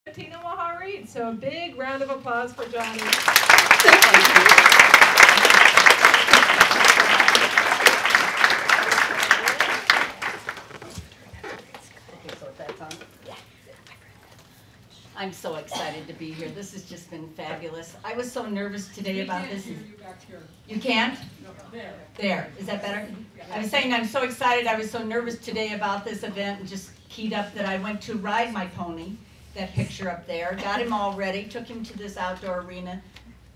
Omaha Reads. So a big round of applause for Jonis. I'm so excited to be here. This has just been fabulous. I was so nervous today about this. You can't? No, there. There. Is that better? I was saying I'm so excited. I was so nervous today about this event and just keyed up that I went to ride my pony, that picture up there, got him all ready, took him to this outdoor arena,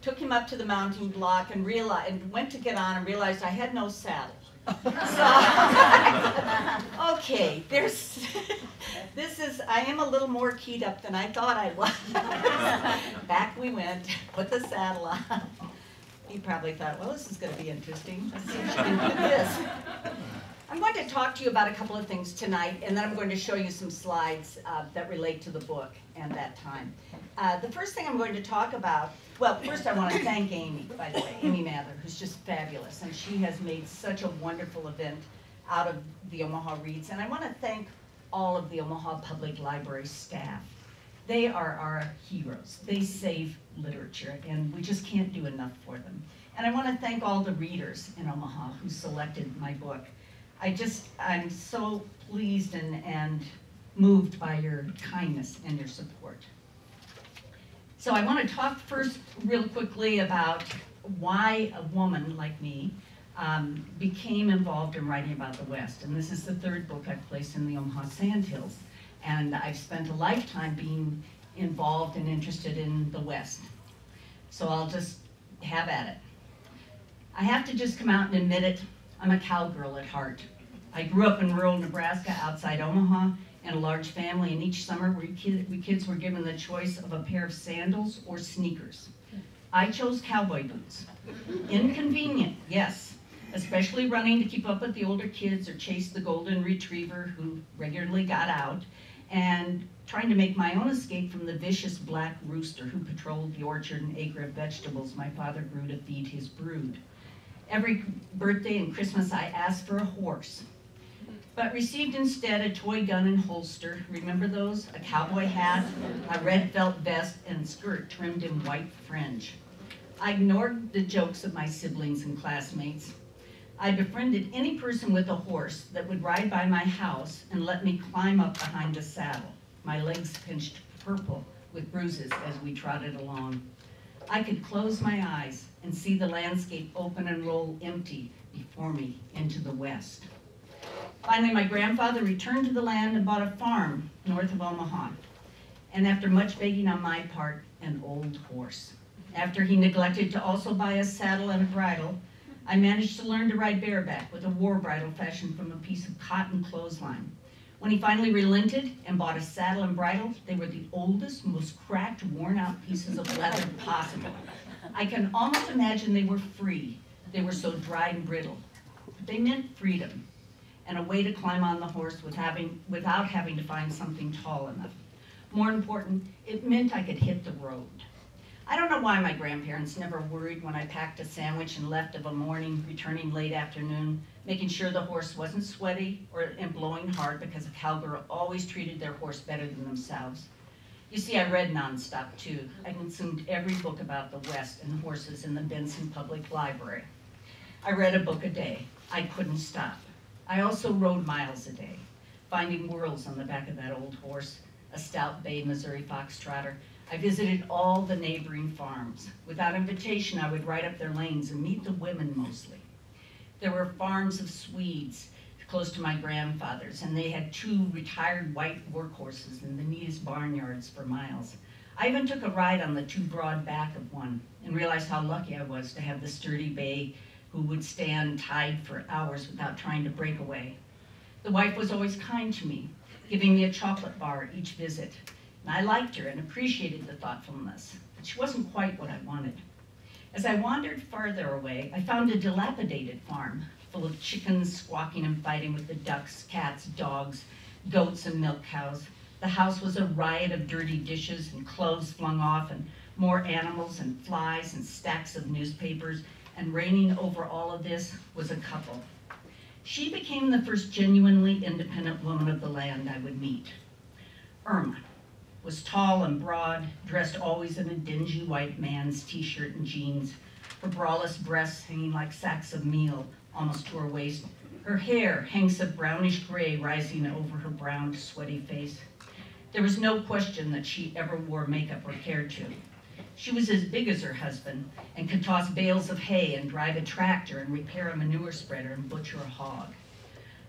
took him up to the mounting block and went to get on and realized I had no saddle. So, okay, I am a little more keyed up than I thought I was. Back we went, put the saddle on. He probably thought, well, this is going to be interesting. Let's see if she can do this. I'm going to talk to you about a couple of things tonight, and then I'm going to show you some slides that relate to the book and that time. The first thing I'm going to talk about, well, first I want to thank Amy, by the way, Amy Mather, who's just fabulous, and she has made such a wonderful event out of the Omaha Reads, and I want to thank all of the Omaha Public Library staff. They are our heroes. They save literature, and we just can't do enough for them. And I want to thank all the readers in Omaha who selected my book. I'm so pleased and moved by your kindness and your support. So I want to talk first real quickly about why a woman like me became involved in writing about the West. And this is the third book I've placed in the Omaha Sandhills. And I've spent a lifetime being involved and interested in the West. So I'll just have at it. I have to just come out and admit it. I'm a cowgirl at heart. I grew up in rural Nebraska outside Omaha in a large family, and each summer we kids were given the choice of a pair of sandals or sneakers. I chose cowboy boots. Inconvenient, yes, especially running to keep up with the older kids or chase the golden retriever who regularly got out, and trying to make my own escape from the vicious black rooster who patrolled the orchard and acre of vegetables my father grew to feed his brood. Every birthday and Christmas I asked for a horse, but received instead a toy gun and holster. Remember those? A cowboy hat, a red felt vest, and skirt trimmed in white fringe. I ignored the jokes of my siblings and classmates. I befriended any person with a horse that would ride by my house and let me climb up behind the saddle. My legs pinched purple with bruises as we trotted along. I could close my eyes and see the landscape open and roll empty before me into the West. Finally, my grandfather returned to the land and bought a farm north of Omaha. And after much begging on my part, an old horse. After he neglected to also buy a saddle and a bridle, I managed to learn to ride bareback with a war bridle fashioned from a piece of cotton clothesline. When he finally relented and bought a saddle and bridle, they were the oldest, most cracked, worn-out pieces of leather possible. I can almost imagine they were free. They were so dry and brittle. But they meant freedom and a way to climb on the horse without having to find something tall enough. More important, it meant I could hit the road. I don't know why my grandparents never worried when I packed a sandwich and left of a morning, returning late afternoon, making sure the horse wasn't sweaty and blowing hard, because a cowgirl always treated their horse better than themselves. You see, I read nonstop too. I consumed every book about the West and horses in the Benson Public Library. I read a book a day. I couldn't stop. I also rode miles a day, finding whirls on the back of that old horse, a stout bay Missouri foxtrotter. I visited all the neighboring farms. Without invitation, I would ride up their lanes and meet the women mostly. There were farms of Swedes close to my grandfather's, and they had 2 retired white workhorses in the neatest barnyards for miles. I even took a ride on the too broad back of one and realized how lucky I was to have the sturdy bay who would stand tied for hours without trying to break away. The wife was always kind to me, giving me a chocolate bar at each visit. And I liked her and appreciated the thoughtfulness, but she wasn't quite what I wanted. As I wandered farther away, I found a dilapidated farm full of chickens squawking and fighting with the ducks, cats, dogs, goats, and milk cows. The house was a riot of dirty dishes and clothes flung off, and more animals and flies and stacks of newspapers, and reigning over all of this was a couple. She became the first genuinely independent woman of the land I would meet. Erma. was tall and broad, dressed always in a dingy white man's t-shirt and jeans, her braless breasts hanging like sacks of meal almost to her waist, her hair hanks of brownish gray rising over her browned, sweaty face. There was no question that she ever wore makeup or cared to. She was as big as her husband and could toss bales of hay and drive a tractor and repair a manure spreader and butcher a hog.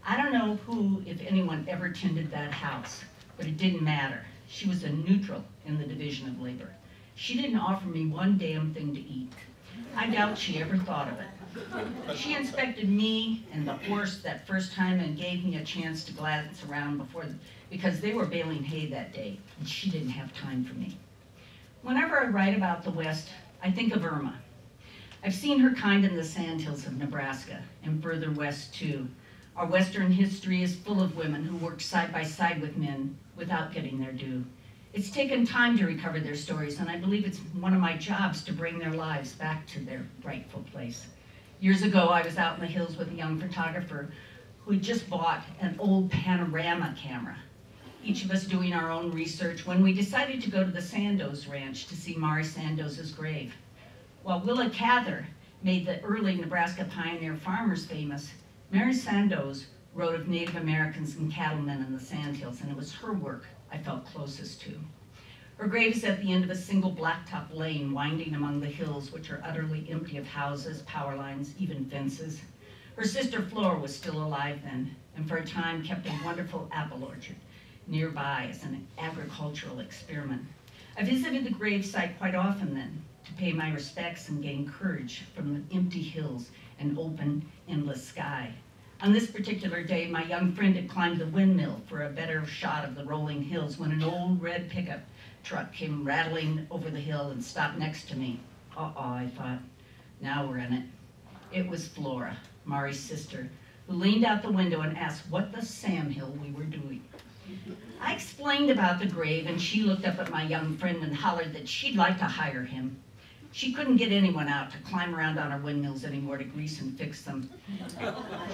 I don't know who, if anyone, ever tended that house, but it didn't matter. She was a neutral in the division of labor. She didn't offer me one damn thing to eat. I doubt she ever thought of it. She inspected me and the horse that first time and gave me a chance to glance around because they were baling hay that day, and she didn't have time for me. Whenever I write about the West, I think of Erma. I've seen her kind in the sandhills of Nebraska and further west too. Our Western history is full of women who worked side by side with men without getting their due. It's taken time to recover their stories, and I believe it's one of my jobs to bring their lives back to their rightful place. Years ago, I was out in the hills with a young photographer who had just bought an old panorama camera. Each of us doing our own research when we decided to go to the Sandoz Ranch to see Mari Sandoz's grave. While Willa Cather made the early Nebraska pioneer farmers famous, Mary Sandoz wrote of Native Americans and cattlemen in the sandhills, and it was her work I felt closest to. Her grave is at the end of a single blacktop lane winding among the hills, which are utterly empty of houses, power lines, even fences. Her sister Flora was still alive then, and for a time kept a wonderful apple orchard nearby as an agricultural experiment. I visited the gravesite quite often then to pay my respects and gain courage from the empty hills and open, endless sky. On this particular day, my young friend had climbed the windmill for a better shot of the rolling hills when an old red pickup truck came rattling over the hill and stopped next to me. I thought, now we're in it. It was Flora, Mari's sister, who leaned out the window and asked what the Samhill we were doing. I explained about the grave, and she looked up at my young friend and hollered that she'd like to hire him. She couldn't get anyone out to climb around on her windmills anymore to grease and fix them.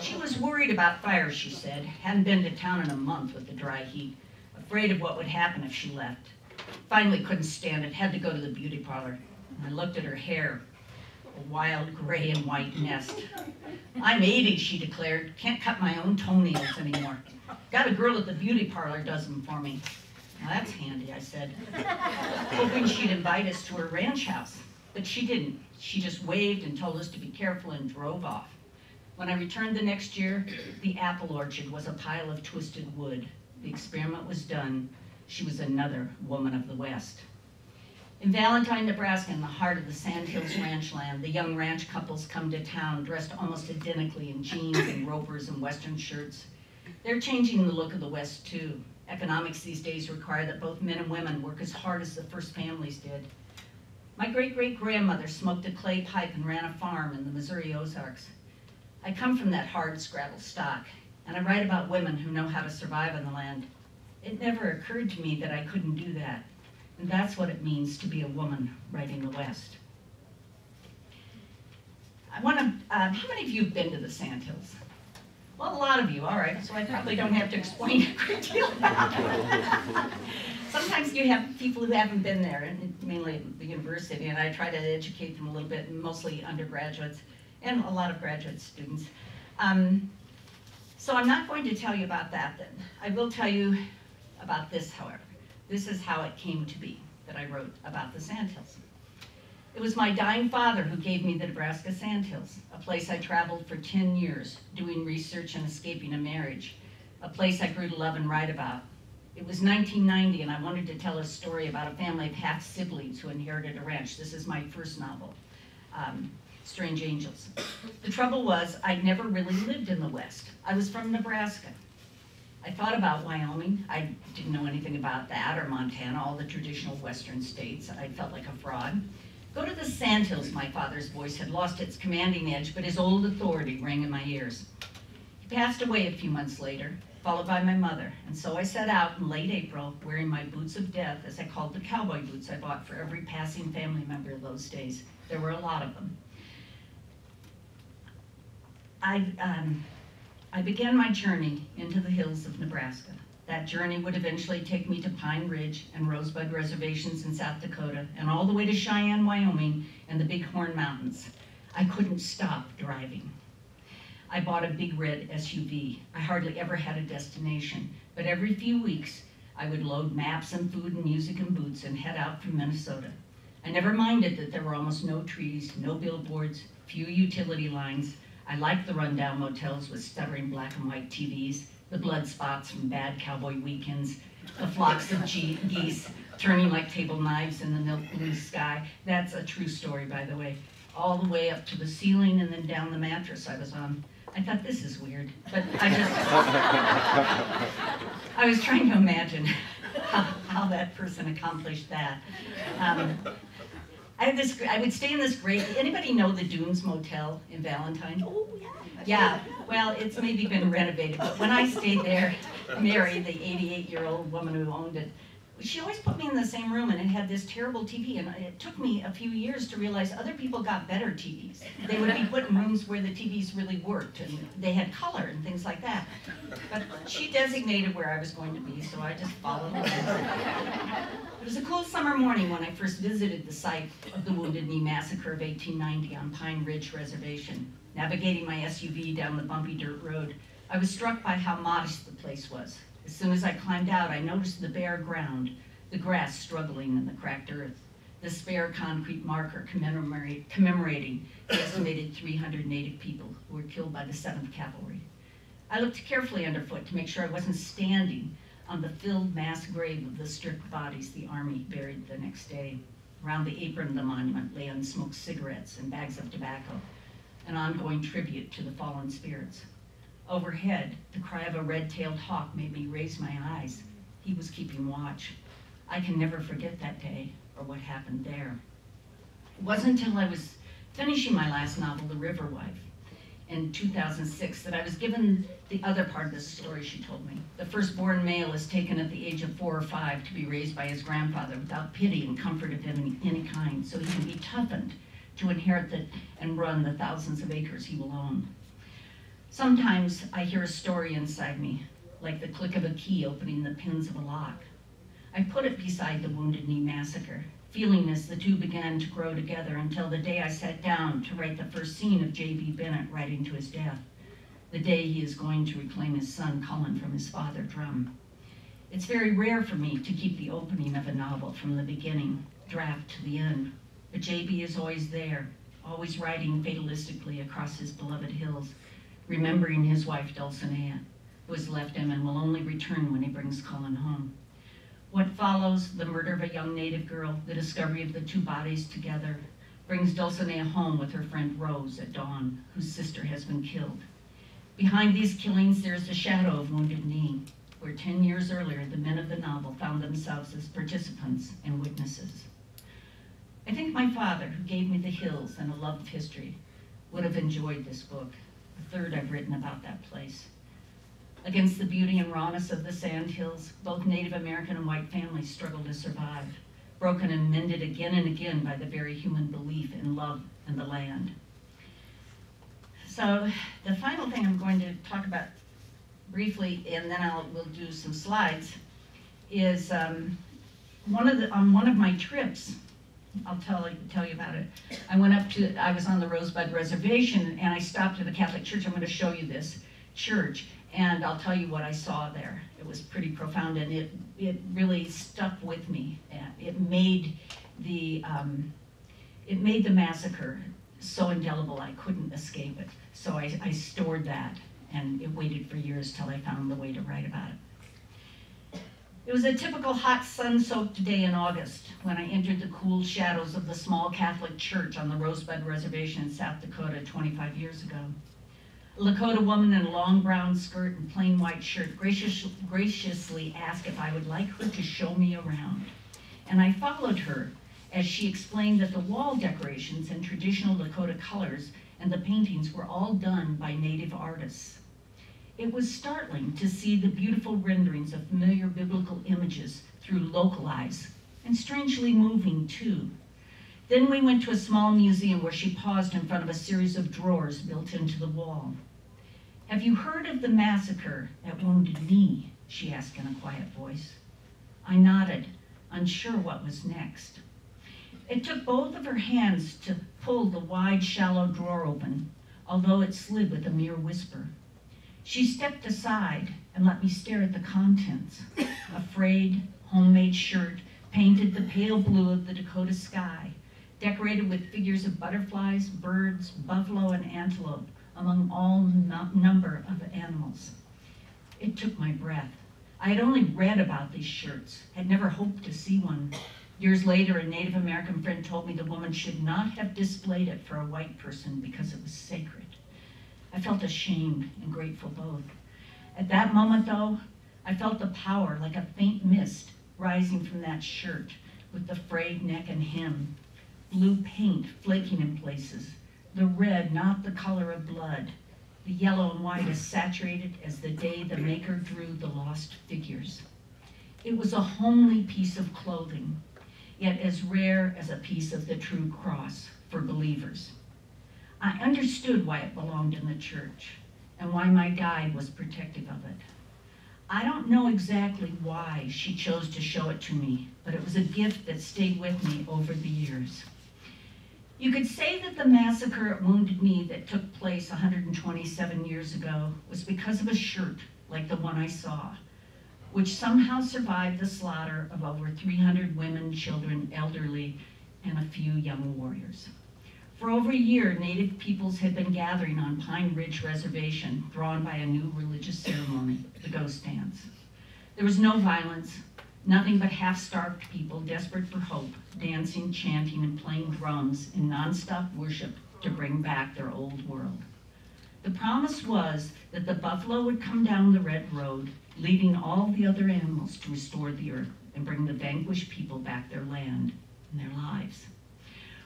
She was worried about fire, she said. Hadn't been to town in a month with the dry heat. Afraid of what would happen if she left. Finally couldn't stand it, had to go to the beauty parlor. I looked at her hair, a wild gray and white nest. I'm 80, she declared. Can't cut my own toenails anymore. Got a girl at the beauty parlor does them for me. Now that's handy, I said, hoping she'd invite us to her ranch house. But she didn't. She just waved and told us to be careful and drove off. When I returned the next year, the apple orchard was a pile of twisted wood. The experiment was done. She was another woman of the West. In Valentine, Nebraska, in the heart of the Sandhills ranch land, the young ranch couples come to town dressed almost identically in jeans and ropers and Western shirts. They're changing the look of the West, too. Economics these days require that both men and women work as hard as the first families did. My great-great-grandmother smoked a clay pipe and ran a farm in the Missouri Ozarks. I come from that hard-scrabble stock, and I write about women who know how to survive on the land. It never occurred to me that I couldn't do that, and that's what it means to be a woman writing the West. How many of you have been to the Sandhills? Well, a lot of you, all right, so I probably don't have to explain a great deal. Sometimes you have people who haven't been there, and mainly at the university, and I try to educate them a little bit, mostly undergraduates and a lot of graduate students. So I'm not going to tell you about that then. I will tell you about this, however. This is how it came to be that I wrote about the Sandhills. It was my dying father who gave me the Nebraska Sandhills, a place I traveled for 10 years, doing research and escaping a marriage, a place I grew to love and write about. It was 1990, and I wanted to tell a story about a family of half-siblings who inherited a ranch. This is my first novel, Strange Angels. The trouble was, I'd never really lived in the West. I was from Nebraska. I thought about Wyoming. I didn't know anything about that, or Montana, all the traditional Western states. I felt like a fraud. Go to the Sandhills, my father's voice had lost its commanding edge, but his old authority rang in my ears. He passed away a few months later, followed by my mother, and so I set out in late April, wearing my boots of death, as I called the cowboy boots I bought for every passing family member of those days. There were a lot of them. I began my journey into the hills of Nebraska. That journey would eventually take me to Pine Ridge and Rosebud Reservations in South Dakota, and all the way to Cheyenne, Wyoming, and the Bighorn Mountains. I couldn't stop driving. I bought a big red SUV. I hardly ever had a destination, but every few weeks, I would load maps and food and music and boots and head out through Minnesota. I never minded that there were almost no trees, no billboards, few utility lines. I liked the rundown motels with stuttering black and white TVs, the blood spots from bad cowboy weekends, the flocks of geese turning like table knives in the milk blue sky. That's a true story, by the way. All the way up to the ceiling and then down the mattress I was on. I thought, this is weird, but I was trying to imagine how that person accomplished that. I would stay in this great, anybody know the Dunes Motel in Valentine? Oh, yeah. Yeah, well, it's maybe been renovated, but when I stayed there, Mary, the 88-year-old woman who owned it, she always put me in the same room, and it had this terrible TV, and it took me a few years to realize other people got better TVs. They would be put in rooms where the TVs really worked, and they had color and things like that. But she designated where I was going to be, so I just followed her. It was a cool summer morning when I first visited the site of the Wounded Knee Massacre of 1890 on Pine Ridge Reservation. Navigating my SUV down the bumpy dirt road, I was struck by how modest the place was. As soon as I climbed out, I noticed the bare ground, the grass struggling in the cracked earth, the spare concrete marker commemorating the estimated 300 Native people who were killed by the 7th Cavalry. I looked carefully underfoot to make sure I wasn't standing on the filled mass grave of the stripped bodies the Army buried the next day. Around the apron of the monument lay unsmoked cigarettes and bags of tobacco, an ongoing tribute to the fallen spirits. Overhead, the cry of a red-tailed hawk made me raise my eyes. He was keeping watch. I can never forget that day or what happened there. It wasn't until I was finishing my last novel, The River Wife, in 2006 that I was given the other part of the story she told me. The firstborn male is taken at the age of 4 or 5 to be raised by his grandfather without pity and comfort of any kind, so he can be toughened to inherit and run the thousands of acres he will own. Sometimes I hear a story inside me, like the click of a key opening the pins of a lock. I put it beside the Wounded Knee Massacre, feeling as the two began to grow together until the day I sat down to write the first scene of J.B. Bennett riding to his death, the day he is going to reclaim his son Cullen from his father Drum. It's very rare for me to keep the opening of a novel from the beginning, draft to the end, but J.B. is always there, always riding fatalistically across his beloved hills, remembering his wife Dulce, who has left him and will only return when he brings Cullen home. What follows, the murder of a young Native girl, the discovery of the two bodies together, brings Dulce home with her friend Rose at dawn, whose sister has been killed. Behind these killings, there is the shadow of Wounded Knee, where 10 years earlier, the men of the novel found themselves as participants and witnesses. I think my father, who gave me the hills and a love of history, would have enjoyed this book, the third I've written about that place. Against the beauty and rawness of the sand hills, both Native American and white families struggle to survive, broken and mended again and again by the very human belief in love and the land. So the final thing I'm going to talk about briefly, and then we'll do some slides, is on one of my trips, I'll tell you about it. I was on the Rosebud Reservation, and I stopped at a Catholic church. I'm going to show you this church, and I'll tell you what I saw there. It was pretty profound, and it really stuck with me. It made the massacre so indelible I couldn't escape it. So I stored that, and it waited for years till I found the way to write about it. It was a typical hot, sun-soaked day in August when I entered the cool shadows of the small Catholic church on the Rosebud Reservation in South Dakota 25 years ago. A Lakota woman in a long brown skirt and plain white shirt graciously asked if I would like her to show me around. And I followed her as she explained that the wall decorations in traditional Lakota colors and the paintings were all done by Native artists. It was startling to see the beautiful renderings of familiar biblical images through local eyes, and strangely moving too. Then we went to a small museum where she paused in front of a series of drawers built into the wall. "Have you heard of the massacre at Wounded Knee?" she asked in a quiet voice. I nodded, unsure what was next. It took both of her hands to pull the wide, shallow drawer open, although it slid with a mere whisper. She stepped aside and let me stare at the contents. A frayed, homemade shirt painted the pale blue of the Dakota sky, decorated with figures of butterflies, birds, buffalo, and antelope, among all number of animals. It took my breath. I had only read about these shirts, had never hoped to see one. Years later, a Native American friend told me the woman should not have displayed it for a white person because it was sacred. I felt ashamed and grateful both. At that moment, though, I felt the power like a faint mist rising from that shirt with the frayed neck and hem, blue paint flaking in places, the red not the color of blood, the yellow and white as saturated as the day the maker drew the lost figures. It was a homely piece of clothing, yet as rare as a piece of the true cross for believers. I understood why it belonged in the church and why my guide was protective of it. I don't know exactly why she chose to show it to me, but it was a gift that stayed with me over the years. You could say that the massacre at Wounded Knee that took place 127 years ago was because of a shirt like the one I saw, which somehow survived the slaughter of over 300 women, children, elderly, and a few young warriors. For over a year, Native peoples had been gathering on Pine Ridge Reservation, drawn by a new religious ceremony, the ghost dance. There was no violence, nothing but half-starved people desperate for hope, dancing, chanting, and playing drums in nonstop worship to bring back their old world. The promise was that the buffalo would come down the red road, leading all the other animals to restore the earth and bring the vanquished people back their land and their lives.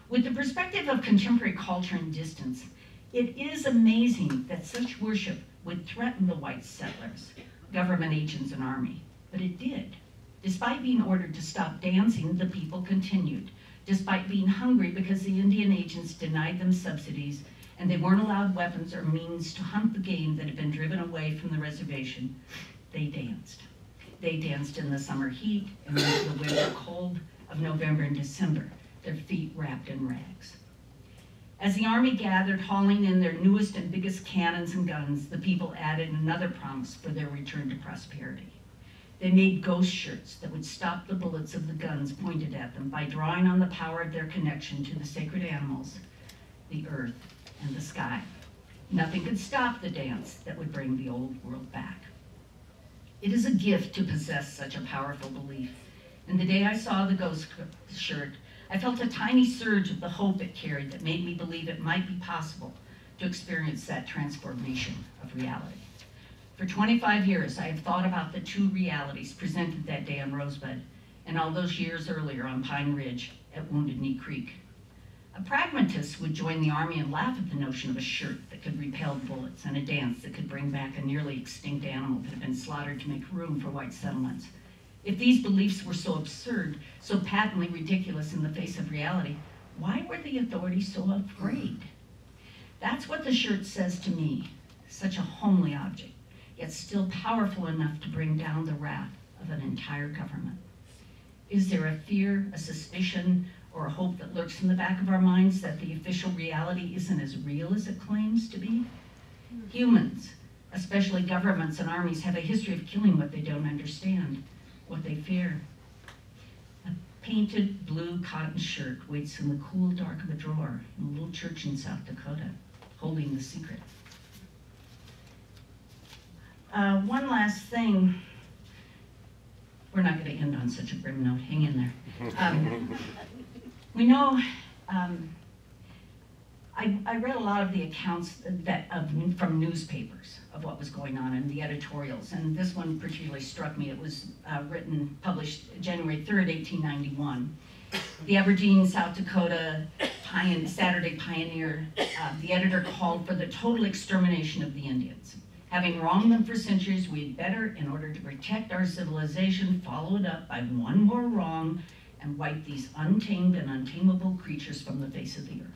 With the perspective of contemporary culture and distance, it is amazing that such worship would threaten the white settlers, government agents, and army, but it did. Despite being ordered to stop dancing, the people continued. Despite being hungry because the Indian agents denied them subsidies and they weren't allowed weapons or means to hunt the game that had been driven away from the reservation, they danced. They danced in the summer heat and into the winter cold of November and December, their feet wrapped in rags. As the army gathered, hauling in their newest and biggest cannons and guns, the people added another promise for their return to prosperity. They made ghost shirts that would stop the bullets of the guns pointed at them by drawing on the power of their connection to the sacred animals, the earth, and the sky. Nothing could stop the dance that would bring the old world back. It is a gift to possess such a powerful belief. And the day I saw the ghost shirt, I felt a tiny surge of the hope it carried that made me believe it might be possible to experience that transformation of reality. For 25 years, I have thought about the two realities presented that day on Rosebud and all those years earlier on Pine Ridge at Wounded Knee Creek. A pragmatist would join the army and laugh at the notion of a shirt that could repel bullets and a dance that could bring back a nearly extinct animal that had been slaughtered to make room for white settlements. If these beliefs were so absurd, so patently ridiculous in the face of reality, why were the authorities so afraid? That's what the shirt says to me, such a homely object, yet still powerful enough to bring down the wrath of an entire government. Is there a fear, a suspicion, or a hope that lurks in the back of our minds that the official reality isn't as real as it claims to be? Humans, especially governments and armies, have a history of killing what they don't understand, what they fear. A painted blue cotton shirt waits in the cool dark of a drawer in a little church in South Dakota, holding the secret. One last thing. We're not going to end on such a grim note. Hang in there. We know, I read a lot of the accounts from newspapers of what was going on in the editorials, and this one particularly struck me. It was published January 3rd, 1891. The Aberdeen, South Dakota Saturday Pioneer, the editor called for the total extermination of the Indians. Having wronged them for centuries, we had better, in order to protect our civilization, follow it up by one more wrong and wipe these untamed and untamable creatures from the face of the earth.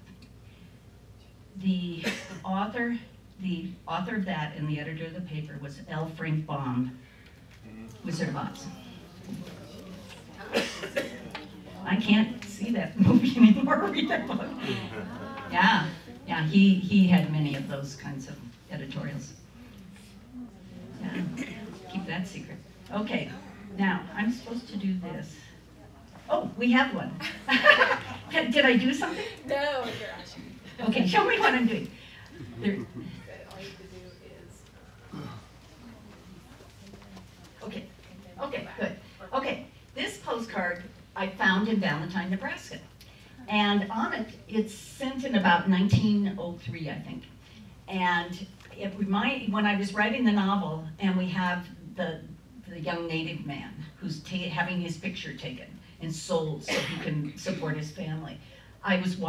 The author of that and the editor of the paper was L. Frank Baum, Wizard of Oz. I can't see that movie anymore or read that book. Yeah, yeah, he had many of those kinds of editorials. Yeah, keep that secret. Okay, now I'm supposed to do this. Oh, we have one. Did I do something? No, you're actually. Okay, show me what I'm doing. There. All you have to do is. Okay, okay, good. Okay, this postcard I found in Valentine, Nebraska. And on it, it's sent in about 1903, I think. And it when I was writing the novel, and we have the young native man who's having his picture taken and sold so he can support his family. I was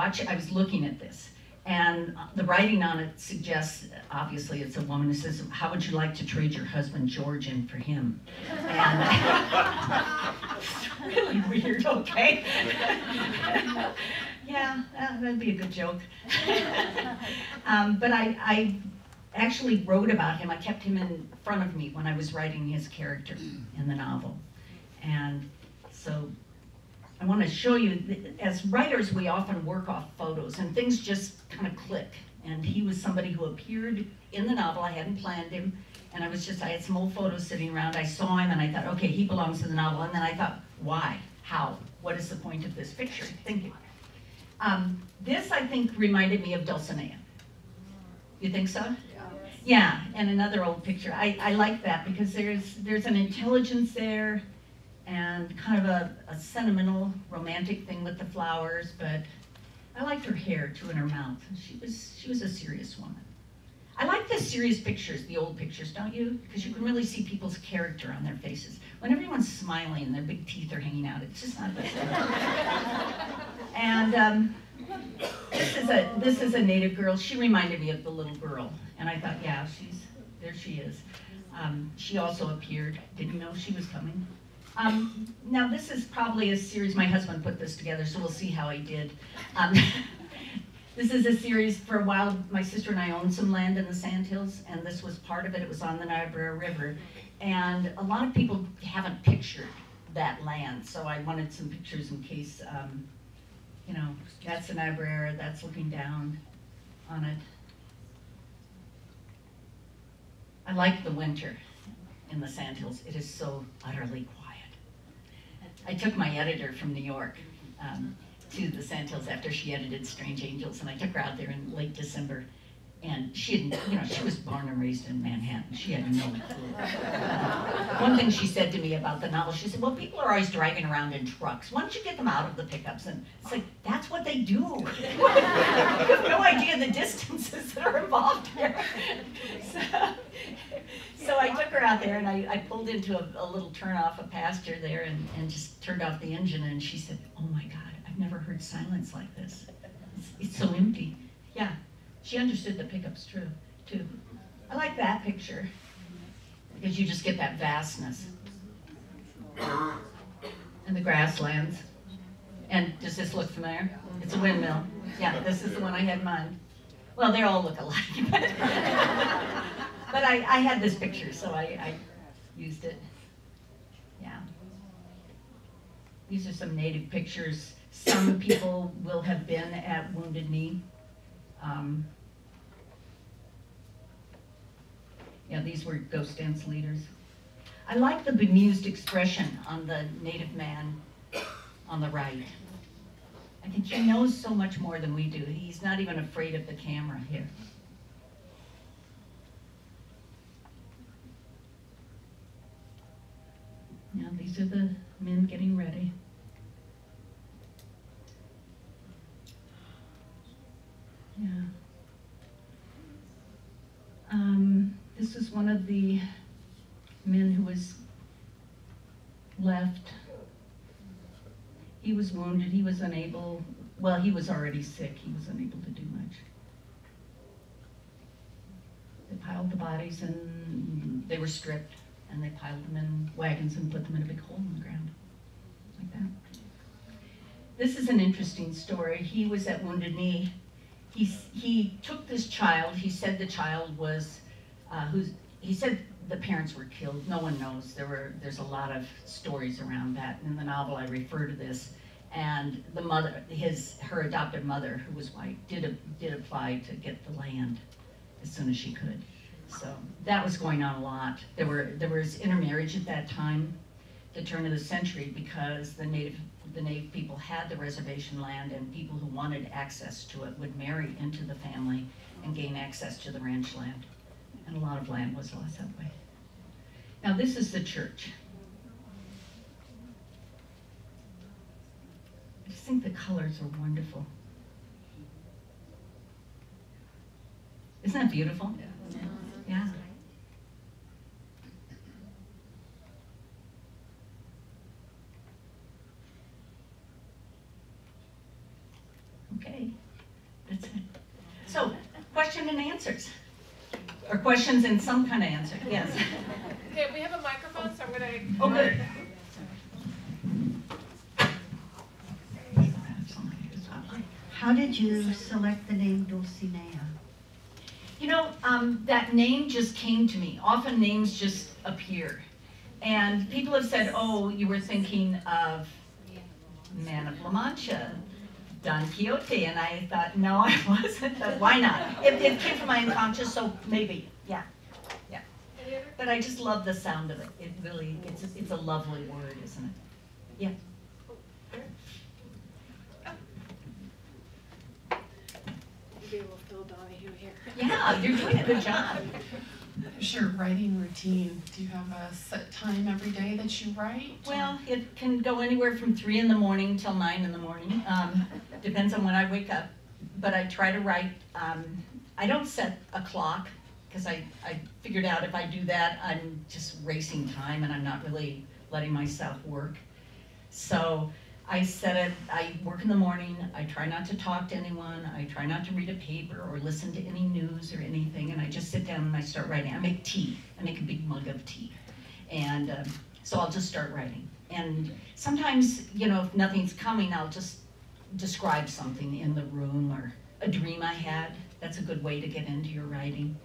looking at this, and the writing on it suggests, obviously it's a woman who says, "How would you like to trade your husband George in for him?" And it's really weird, okay? Yeah, that'd be a good joke. But I actually wrote about him. I kept him in front of me when I was writing his character in the novel. And so I want to show you, as writers, we often work off photos and things just kind of click. And he was somebody who appeared in the novel. I hadn't planned him. And I had some old photos sitting around. I saw him and I thought, okay, he belongs in the novel. And then I thought, why? How? What is the point of this picture? Thinking. This, I think, reminded me of Dulcinea. You think so? Yeah, and another old picture. I like that because there's an intelligence there and kind of a sentimental, romantic thing with the flowers, but I liked her hair too and her mouth. She was a serious woman. I like the serious pictures, the old pictures, don't you? Because you can really see people's character on their faces. When everyone's smiling and their big teeth are hanging out, it's just not the same. And this is a native girl. She reminded me of the little girl. And I thought, yeah, there she is. She also appeared. Didn't know she was coming. Now this is probably a series, my husband put this together, so we'll see how he did. This is a series, for a while, my sister and I owned some land in the Sandhills, and this was part of it. It was on the Niobrara River. And a lot of people haven't pictured that land, so I wanted some pictures in case, you know, that's the Niobrara, that's looking down on it. I like the winter in the Sandhills. It is so utterly quiet. I took my editor from New York to the Sandhills after she edited Strange Angels, and I took her out there in late December. And she was born and raised in Manhattan. She had no clue. One thing she said to me about the novel, she said, well, people are always driving around in trucks. Why don't you get them out of the pickups? And it's like, that's what they do. You have no idea the distances that are involved here. So I took her out there, and I pulled into a little turn off a pasture there and just turned off the engine, and she said, oh my God, I've never heard silence like this. It's so empty. Yeah. She understood the pickups too. I like that picture because you just get that vastness. And the grasslands. And does this look familiar? It's a windmill. Yeah, this is the one I had in mind. Well, they all look alike. But I had this picture, so I used it. Yeah. These are some native pictures. Some people will have been at Wounded Knee. Yeah, these were ghost dance leaders. I like the bemused expression on the native man on the right. I think he knows so much more than we do. He's not even afraid of the camera here. Now these are the men getting ready. Yeah. This is one of the men who was left. He was wounded, he was unable, well, he was already sick, he was unable to do much. They piled the bodies and they were stripped, and they piled them in wagons and put them in a big hole in the ground, like that. This is an interesting story. He was at Wounded Knee. He took this child. He said the child was, he said the parents were killed. No one knows. There's a lot of stories around that. In the novel, I refer to this. And the mother, her adopted mother, who was white, did apply to get the land as soon as she could. So that was going on a lot. There was intermarriage at that time, the turn of the century, because the native people had the reservation land, and people who wanted access to it would marry into the family and gain access to the ranch land. And a lot of land was lost that way. Now this is the church. I just think the colors are wonderful. Isn't that beautiful? Yeah. Okay, that's it. So, question and answers. Or questions and some kind of answer, yes. Okay, we have a microphone, so I'm gonna. Oh, good. How did you select the name Dulcinea? You know, that name just came to me. Often names just appear. And people have said, oh, you were thinking of Man of La Mancha, Don Quixote, and I thought, no, I wasn't, but why not? It came from my unconscious, so maybe, yeah. But I just love the sound of it. It really, it's a lovely word, isn't it? Yeah. Maybe we'll fill Donahue here. Yeah, you're doing a good job. What's your writing routine? Do you have a set time every day that you write? Well, it can go anywhere from 3 in the morning till 9 in the morning. Depends on when I wake up. But I try to write, I don't set a clock, because I figured out if I do that, I'm just racing time and I'm not really letting myself work. So I set it, I work in the morning, I try not to talk to anyone, I try not to read a paper or listen to any news or anything, and I just sit down and I start writing. I make tea, I make a big mug of tea. And so I'll just start writing. And sometimes, you know, if nothing's coming, I'll just describe something in the room or a dream I had. That's a good way to get into your writing.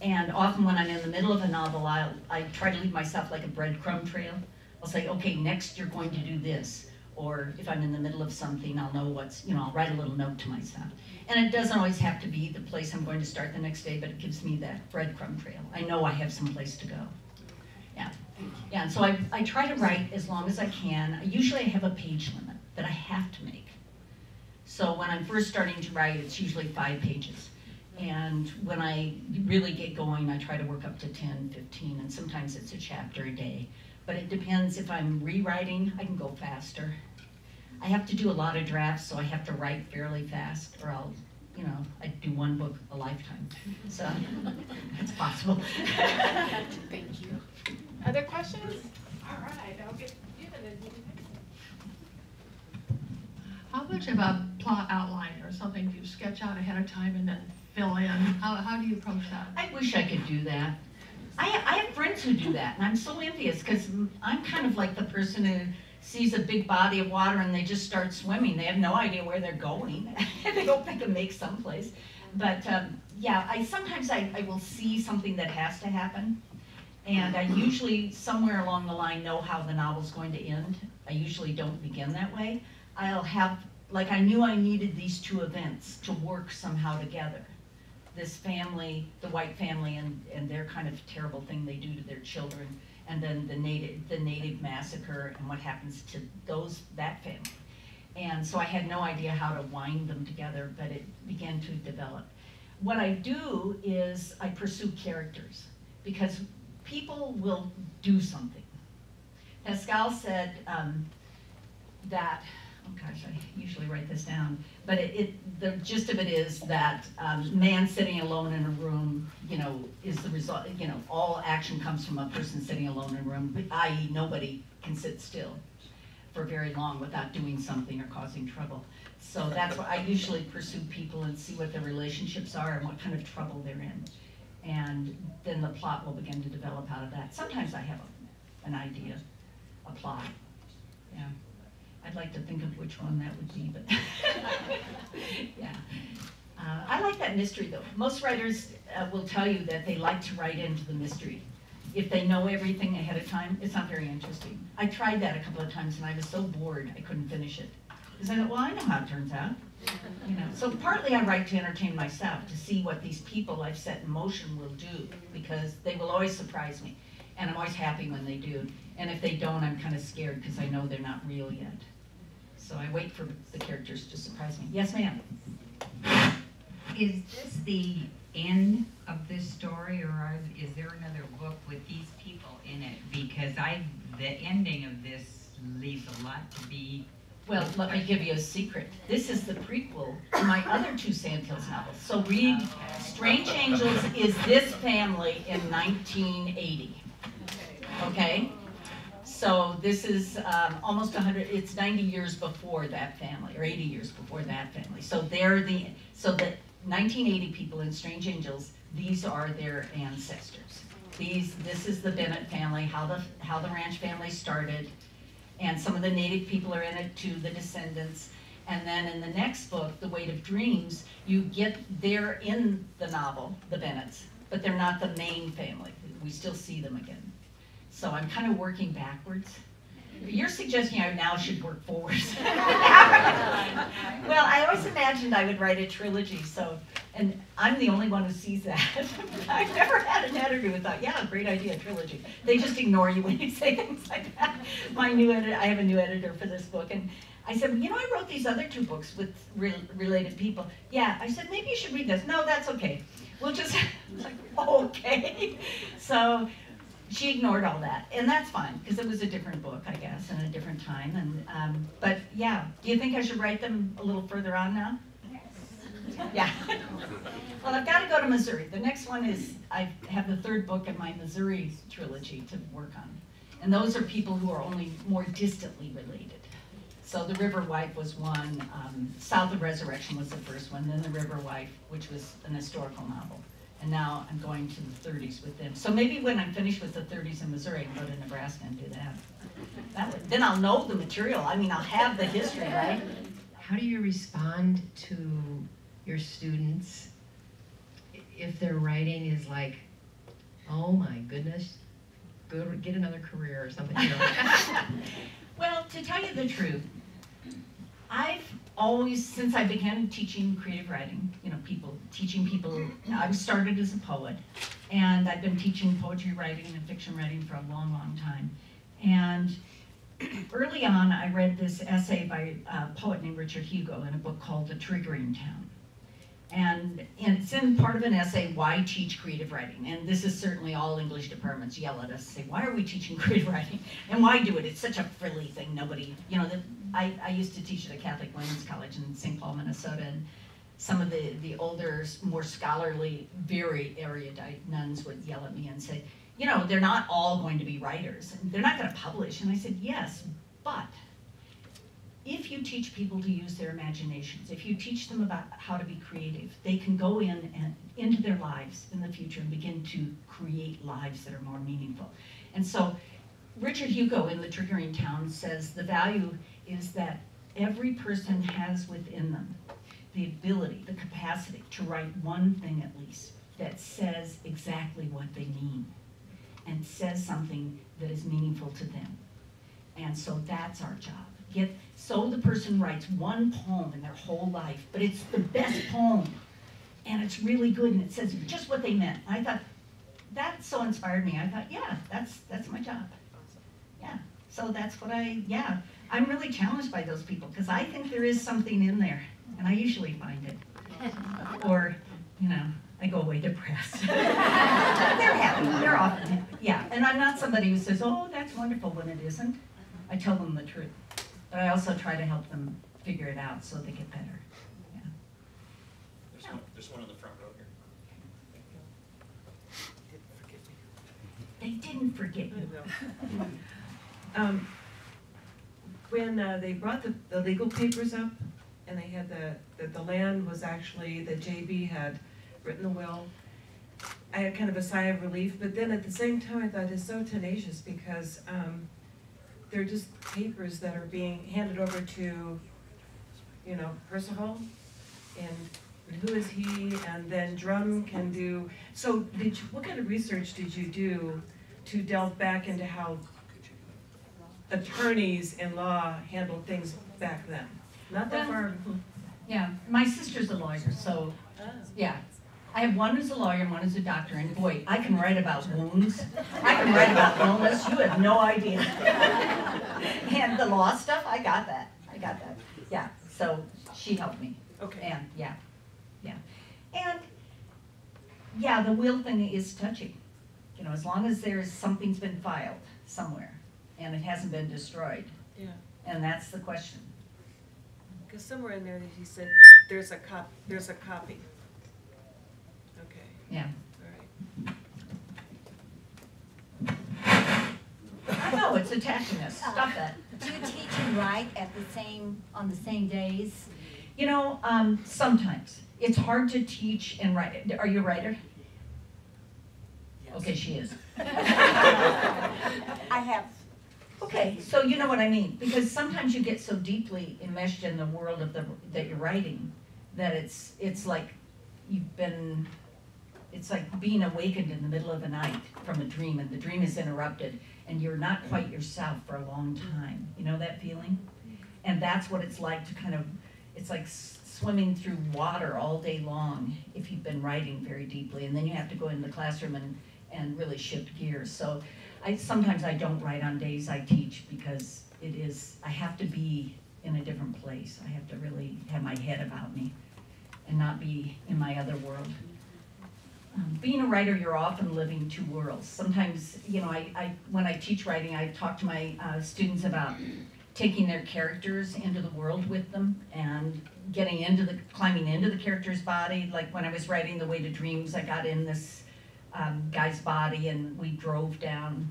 And often when I'm in the middle of a novel, I try to leave myself like a breadcrumb trail. I'll say, okay, next you're going to do this. Or if I'm in the middle of something, I'll know what's, you know, I'll write a little note to myself. And it doesn't always have to be the place I'm going to start the next day, but it gives me that breadcrumb trail. I know I have some place to go. Yeah. Yeah, and so I try to write as long as I can. Usually I have a page limit that I have to make. So when I'm first starting to write, it's usually 5 pages. And when I really get going, I try to work up to 10, 15, and sometimes it's a chapter a day. But it depends. If I'm rewriting, I can go faster. I have to do a lot of drafts, so I have to write fairly fast, or I'll, you know, I do one book a lifetime. So it's possible. Thank you. Other questions? All right, I'll get you and then you can. How much of a plot outline or something do you sketch out ahead of time and then fill in? How do you approach that? I wish I could do that. I have friends who do that, and I'm so envious, because I'm kind of like the person who sees a big body of water and they just start swimming. They have no idea where they're going. They hope they can make someplace. But yeah, sometimes I will see something that has to happen, and I usually, somewhere along the line, know how the novel's going to end. I usually don't begin that way. I'll have, like, I knew I needed these 2 events to work somehow together. This family, the white family, and their kind of terrible thing they do to their children, and then the native massacre and what happens to that family. And so I had no idea how to wind them together, but it began to develop. What I do is I pursue characters, because people will do something. Pascal said that, oh gosh, I usually write this down, but the gist of it is that man sitting alone in a room, you know, is the result, you know, all action comes from a person sitting alone in a room, i.e. nobody can sit still for very long without doing something or causing trouble. So that's why I usually pursue people and see what their relationships are and what kind of trouble they're in. And then the plot will begin to develop out of that. Sometimes I have an idea, a plot, yeah. I'd like to think of which one that would be, but yeah. I like that mystery though. Most writers will tell you that they like to write into the mystery. if they know everything ahead of time, it's not very interesting. I tried that a couple of times and I was so bored I couldn't finish it. Because I thought, well, I know how it turns out. You know, so partly I write to entertain myself, to see what these people I've set in motion will do, because they will always surprise me. And I'm always happy when they do. And if they don't, I'm kind of scared because I know they're not real yet. So I wait for the characters to surprise me. Yes, ma'am? Is this the end of this story, or is there another book with these people in it? Because the ending of this leaves a lot to be. Well, let me give you a secret. This is the prequel to my other two Sandhills novels. So read Strange Angels is this family in 1980. Okay? So this is almost 100, it's 90 years before that family, or 80 years before that family. So so the 1980 people in Strange Angels, these are their ancestors. This is the Bennett family, how the ranch family started. And some of the native people are in it too, the descendants. And then in the next book, The Weight of Dreams, they're in the novel, the Bennetts, but they're not the main family. We still see them again. So I'm kind of working backwards. You're suggesting I now should work forwards. Well, I always imagined I would write a trilogy, and I'm the only one who sees that. I've never had an editor who thought, yeah, great idea, trilogy. They just ignore you when you say things like that. I have a new editor for this book, and I said, you know, I wrote these other two books with related people. Yeah, I said, maybe you should read this. No, that's okay. We'll just, like, okay. So she ignored all that, and that's fine, because it was a different book, I guess, and a different time. And but yeah, do you think I should write them a little further on now? Yeah. Well, I've got to go to Missouri. The next one is, I have the third book in my Missouri trilogy to work on. And those are people who are only more distantly related. So The River Wife was one, South of Resurrection was the first one, then The River Wife, which was an historical novel. And now I'm going to the 30s with them. So maybe when I'm finished with the 30s in Missouri, I can go to Nebraska and do that. Then I'll know the material. I mean, I'll have the history, right? How do you respond to your students if their writing is like, oh my goodness, go get another career or something? You know? Well, to tell you the truth, I've always, since I began teaching creative writing, you know, teaching people, I started as a poet, and I've been teaching poetry writing and fiction writing for a long, long time. And early on, I read this essay by a poet named Richard Hugo in a book called The Triggering Town. And it's in part of an essay, Why Teach Creative Writing? And this is certainly all English departments yell at us, say, why are we teaching creative writing? And why do it? It's such a frilly thing. Nobody, you know, I used to teach at a Catholic women's college in St. Paul, Minnesota, and some of the older, more scholarly, very erudite nuns would yell at me and say, you know, they're not all going to be writers. And they're not going to publish. And I said, yes, but if you teach people to use their imaginations, if you teach them about how to be creative, they can go into their lives in the future and begin to create lives that are more meaningful. And so Richard Hugo in The Triggering Town says the value is that every person has within them the ability, the capacity to write one thing at least that says exactly what they mean and says something that is meaningful to them. And so that's our job. So the person writes one poem in their whole life, but it's the best poem, and it's really good, and it says just what they meant. I thought, that so inspired me. I thought, yeah, that's my job. Yeah, so that's what I'm really challenged by those people, because I think there is something in there, and I usually find it. Or, you know, I go away depressed. They're happy, they're often happy. Yeah, and I'm not somebody who says, oh, that's wonderful, when it isn't. I tell them the truth. But I also try to help them figure it out so they get better. Yeah. There's one on the front row here. They didn't forget you. When they brought the legal papers up, and they had the land was actually, that JB had written the will, I had kind of a sigh of relief, but then at the same time I thought it's so tenacious, because they're just papers that are being handed over to, you know, Percival, and who is he, and then Drum can do. So what kind of research did you do to delve back into how attorneys in law handled things back then. Not that far. Yeah, my sister's a lawyer, so, yeah. I have one who's a lawyer and one who's a doctor, and boy, I can write about wounds. I can write about illness, you have no idea. And the law stuff, I got that. Yeah, so she helped me. Okay. And, yeah. And, yeah, the will thing is touchy. You know, as long as something's been filed somewhere and it hasn't been destroyed. Yeah. And that's the question. Because somewhere in there he said there's a copy. Okay. Yeah. All right. I know, it's attaching us. Stop that. Do you teach and write on the same days? You know, sometimes. It's hard to teach and write. Are you a writer? Yes. Okay, she is. I have. Okay, so you know what I mean. Because sometimes you get so deeply enmeshed in the world of that you're writing that it's like it's like being awakened in the middle of the night from a dream, and the dream is interrupted and you're not quite yourself for a long time. You know that feeling? And that's what it's like to it's like swimming through water all day long if you've been writing very deeply, and then you have to go in the classroom and really shift gears. So sometimes I don't write on days I teach because I have to be in a different place. I have to really have my head about me and not be in my other world. Being a writer, you're often living two worlds. Sometimes, you know, when I teach writing, I talk to my students about taking their characters into the world with them and climbing into the character's body. Like when I was writing The Way to Dreams, I got in this guy's body and we drove down,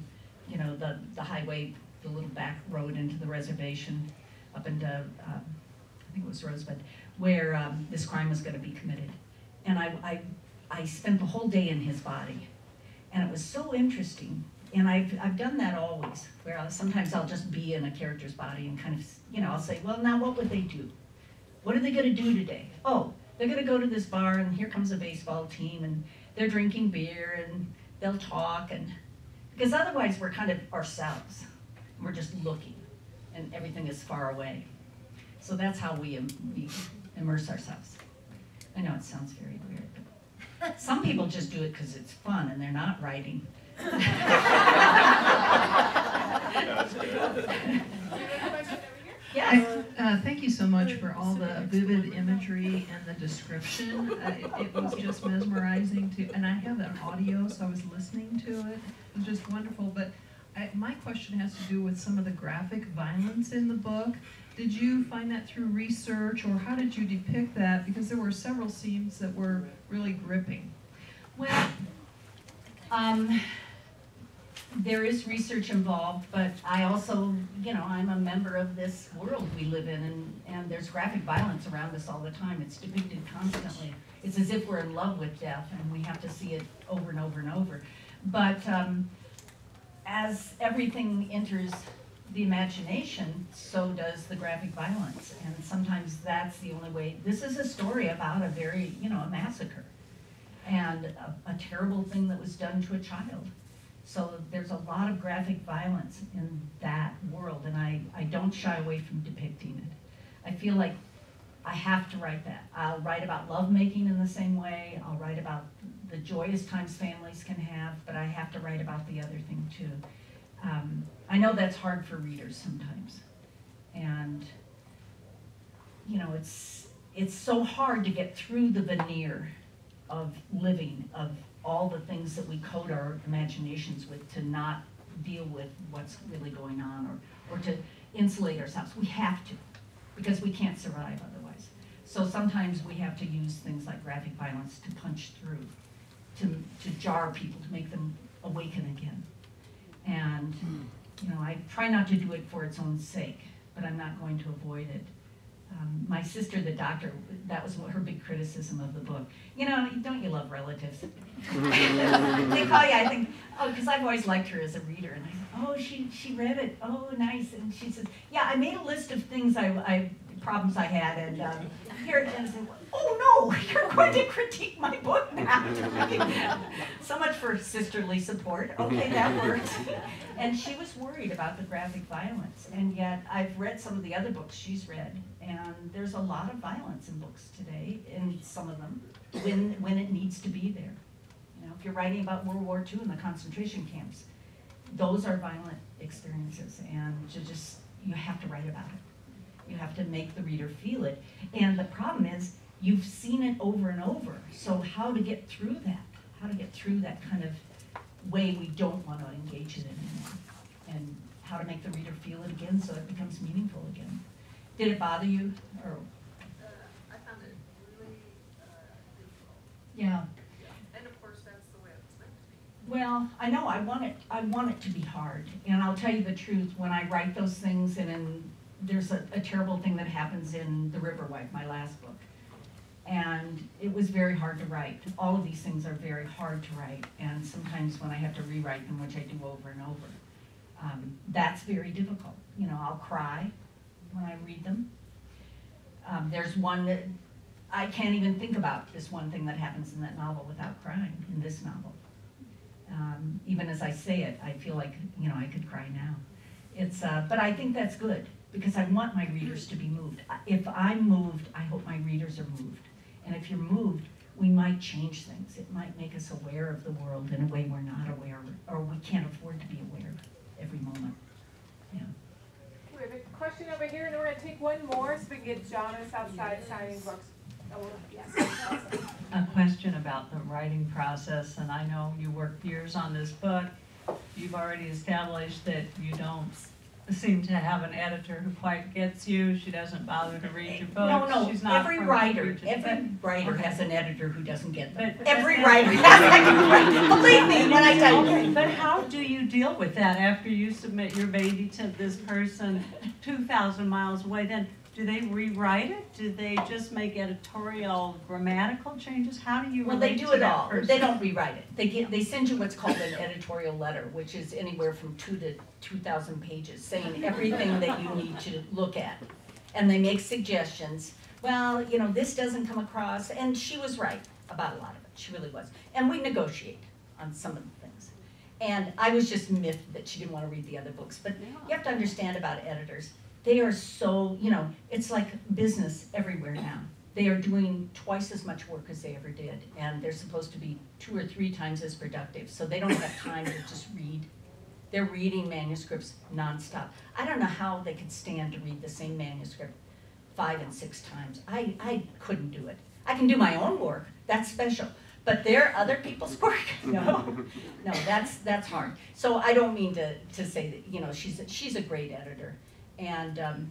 you know, the highway, the little back road into the reservation up into, I think it was Rosebud, where this crime was going to be committed. And I spent the whole day in his body, and it was so interesting. And I've done that always, where sometimes I'll just be in a character's body and kind of, you know, I'll say, well, now what would they do? What are they going to do today? Oh, they're going to go to this bar, and here comes a baseball team, and they're drinking beer, and they'll talk, because otherwise we're kind of ourselves. We're just looking, and everything is far away. So that's how we immerse ourselves. I know it sounds very weird, but some people just do it because it's fun, and they're not writing. Yes. Thank you so much for all the vivid imagery and the description. It was just mesmerizing and I have that audio, so I was listening to it. It was just wonderful. But my question has to do with some of the graphic violence in the book. Did you find that through research, or how did you depict that? Because there were several scenes that were really gripping. Well, there is research involved, but I also, you know, I'm a member of this world we live in, and there's graphic violence around us all the time. It's depicted constantly. It's as if we're in love with death, and we have to see it over and over and over. But as everything enters the imagination, so does the graphic violence, and sometimes that's the only way. This is a story about a very, you know, a massacre, and a terrible thing that was done to a child. So there's a lot of graphic violence in that world, and I don't shy away from depicting it. I feel like I have to write that. I'll write about lovemaking in the same way. I'll write about the joyous times families can have, but I have to write about the other thing too. I know that's hard for readers sometimes, and you know, it's so hard to get through the veneer of living, of all the things that we code our imaginations with, to not deal with what's really going on, or to insulate ourselves. We have to, because we can't survive otherwise. So sometimes we have to use things like graphic violence to punch through, to jar people, to make them awaken again. And you know, I try not to do it for its own sake, but I'm not going to avoid it. My sister, the doctor, that was her big criticism of the book. You know, don't you love relatives? They call you, I think, oh, because I've always liked her as a reader. And I said, oh, she read it. Oh, nice. And she says, yeah, I made a list of things I problems I had, and here it is. Oh no, you're going to critique my book now. So much for sisterly support. Okay, that works. And she was worried about the graphic violence, and yet I've read some of the other books she's read, and there's a lot of violence in books today, in some of them, when it needs to be there. You know, if you're writing about World War II and the concentration camps, those are violent experiences, and you have to write about it. You have to make the reader feel it. And the problem is, you've seen it over and over. So how to get through that? How to get through that kind of way we don't want to engage in it anymore? And how to make the reader feel it again so it becomes meaningful again. Did it bother you? Or I found it really difficult. yeah. And of course, that's the way it was meant to be. Well, I know, I want it to be hard. And I'll tell you the truth, when I write those things, there's a terrible thing that happens in The River Wife, my last book. And it was very hard to write. All of these things are very hard to write. And sometimes when I have to rewrite them, which I do over and over, that's very difficult. You know, I'll cry when I read them. There's one that I can't even think about, this one thing that happens in that novel without crying, in this novel. Even as I say it, I feel like, you know, I could cry now. But I think that's good, because I want my readers to be moved. If I'm moved, I hope my readers are moved. And if you're moved, we might change things. It might make us aware of the world in a way we're not aware, or we can't afford to be aware every moment. Yeah. We have a question over here, and we're going to take one more so we can get Jonis outside signing books. Oh, yes. A question about the writing process, and I know you worked years on this book. You've already established that you don't seem to have an editor who quite gets you. She doesn't bother to read your books. No, She's not every from writer okay. has an editor who doesn't get them. But every writer has an Believe me when I tell you. But how do you deal with that after you submit your baby to this person 2,000 miles away? Then do they rewrite it? Do they just make editorial grammatical changes? How do you Well, they relate do to it that all. person? They don't rewrite it. They send you what's called an editorial letter, which is anywhere from 2,000 to 2,000 pages, saying everything that you need to look at. And they make suggestions. Well, you know, this doesn't come across, and she was right about a lot of it. She really was. And we negotiate on some of the things. And I was just miffed that she didn't want to read the other books. But you have to understand about editors. They are so, you know, it's like business everywhere now. They are doing twice as much work as they ever did, and they're supposed to be 2 or 3 times as productive, so they don't have time to just read. They're reading manuscripts nonstop. I don't know how they could stand to read the same manuscript 5 and 6 times. I couldn't do it. I can do my own work, that's special, but they're other people's work. No, that's hard. So I don't mean to say that, you know, she's a great editor. And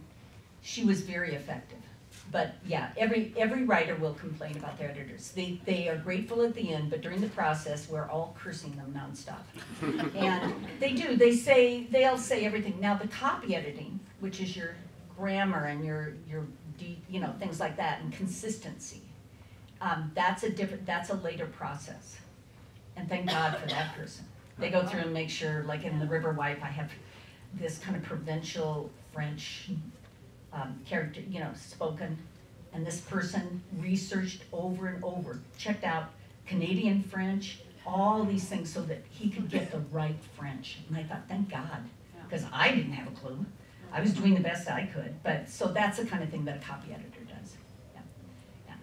she was very effective. But yeah, every writer will complain about their editors. They are grateful at the end, but during the process, we're all cursing them nonstop. And they do. They'll say everything. Now the copy editing, which is your grammar and your you know, things like that, and consistency. That's a later process. And thank God for that person. They go through and make sure, like in The River Wife, I have this kind of provincial French character, you know, spoken, and this person researched over and over, checked out Canadian French, all these things so that he could get the right French. And I thought, thank God, because I didn't have a clue. I was doing the best I could, but so that's the kind of thing that a copy editor does. Yeah. Yeah.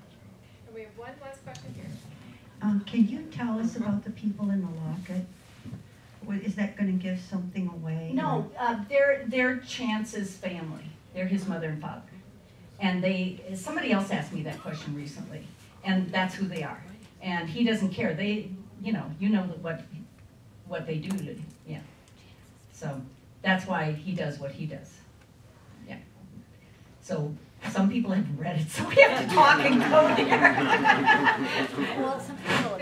And we have one last question here. Can you tell us about the people in the locket? Is that going to give something away? No, they're Chance's family. They're his mother and father. And somebody else asked me that question recently, and that's who they are. And he doesn't care. You know what they do to, yeah. So that's why he does what he does. Yeah. So some people have read it, so we have to talk and code here. Well, some people